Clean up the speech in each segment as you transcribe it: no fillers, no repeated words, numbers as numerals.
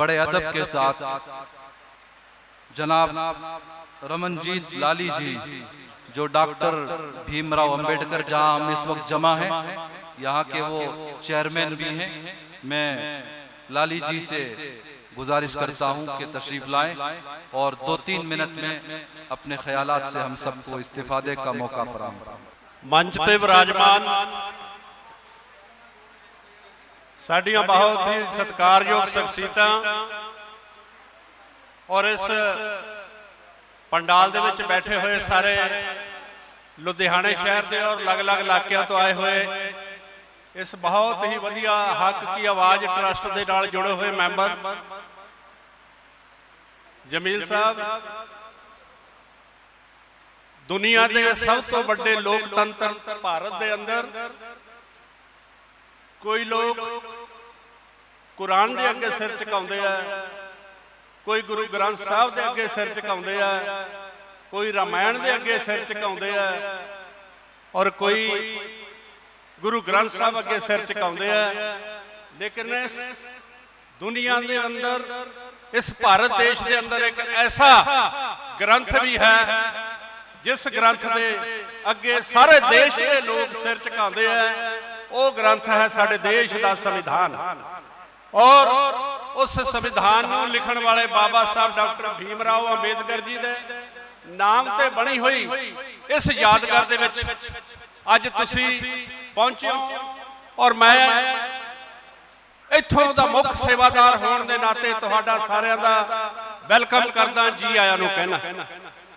बड़े अदब के साथ जनाब रमनजीत लाली जी, जो डॉक्टर भीमराव अंबेडकर जहां हम इस वक्त जमा हैं, यहाँ के वो चेयरमैन भी हैं। मैं लाली जी से गुजारिश करता हूं कि तशरीफ लाएं और 2-3 मिनट में अपने ख्यालात से हम सबको इस्तिफादे का मौका फराहम करें। मंच पे विराजमान साडियां बहुत ही सत्कारयोग शख्सियतां और इस पंडाल दे विच बैठे हुए सारे लुधियाने शहर के और अलग अलग इलाकों तो आए हुए इस बहुत ही वधिया हक की आवाज़ ट्रस्ट के नाल जुड़े हुए मैंबर जमील साहब, दुनिया के सब तो बड़े लोकतंत्र भारत के अंदर कोई लोग कुरान के अगे सिर झुकाउंदे आ, कोई गुरु ग्रंथ साहब के अगे सिर झुकाउंदे आ, कोई रामायण के अगे सिर झुकाउंदे आ और कोई गुरु ग्रंथ साहब अगे सिर झुकाउंदे आ। लेकिन इस दुनिया के अंदर इस भारत देश के अंदर एक ऐसा ग्रंथ भी है जिस ग्रंथ के अगे सारे देश के लोग सिर झुकाउंदे आ। वो ग्रंथ है साडे देश का संविधान और उस संविधान को लिखण वाले बाबा साहब डॉक्टर भीमराव अंबेडकर जी के नाम ते बनी हुई इस यादगार दे विच अज तुसी पहुंचे हो और मैं इत्थों दा मुख सेवादार होने के नाते तुहाडा सारिआं दा वेलकम करदा, जी आया नूं कहना।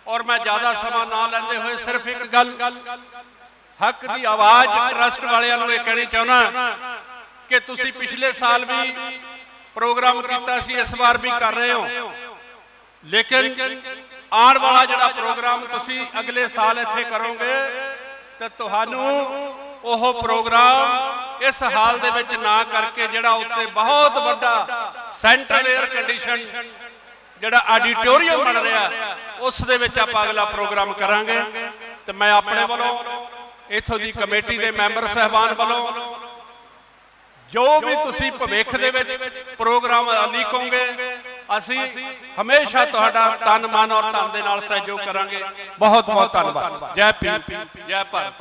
और मैं ज्यादा समा ना लैंदे होए सिर्फ एक गल हक की आवाज़ ट्रस्ट वालियां नूं कहनी चाहुंदा कि तुसी पिछले साल भी प्रोग्राम कीता सी, इस बार भी कर रहे हो, लेकिन आने वाला जिहड़ा प्रोग्राम तुसी अगले साल इत्थे करोगे तो तुहानूं ओह प्रोग्राम इस हाल दे विच ना करके जिहड़ा उत्ते बहुत बड़ा सेंट्रल एयर कंडीशन जिहड़ा ऑडिटोरीयम बन रहा उस दे विच आपां अगला प्रोग्राम करांगे। तो मैं अपने वालों इत्थों दी कमेटी के मैंबर साहबान वालों जो भी तुसी भविख दे विच प्रोग्राम लीकोगे असी हमेशा तुहाडा तन मन और धन दे नाल सहयोग करांगे। बहुत बहुत धन्यवाद। जय भीम, जय भारत।